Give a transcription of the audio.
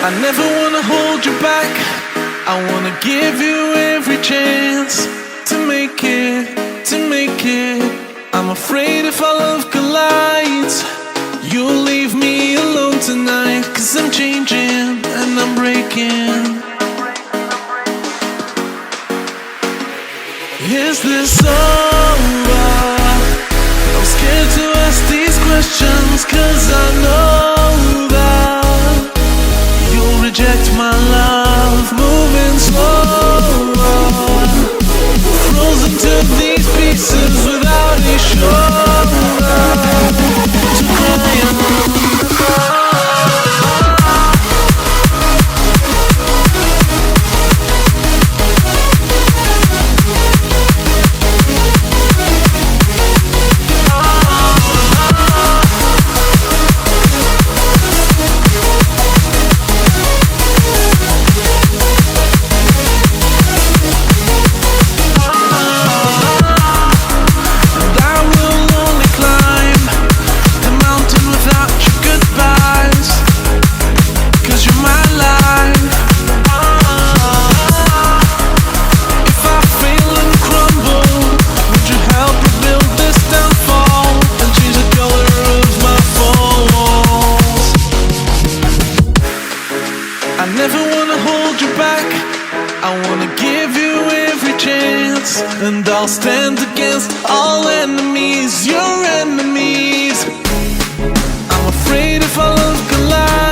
I never wanna hold you back. I wanna give you every chance to make it, to make it. I'm afraid if our love collides, you'll leave me alone tonight. 'Cause I'm changing and I'm breaking. Is this over? I'm scared to ask these questions, 'cause I know that you'll reject my love. Moving slower, frozen to these pieces without a shoulder to cry on. I never wanna hold you back. I wanna give you every chance, and I'll stand against all enemies, your enemies. I'm afraid if our love collides,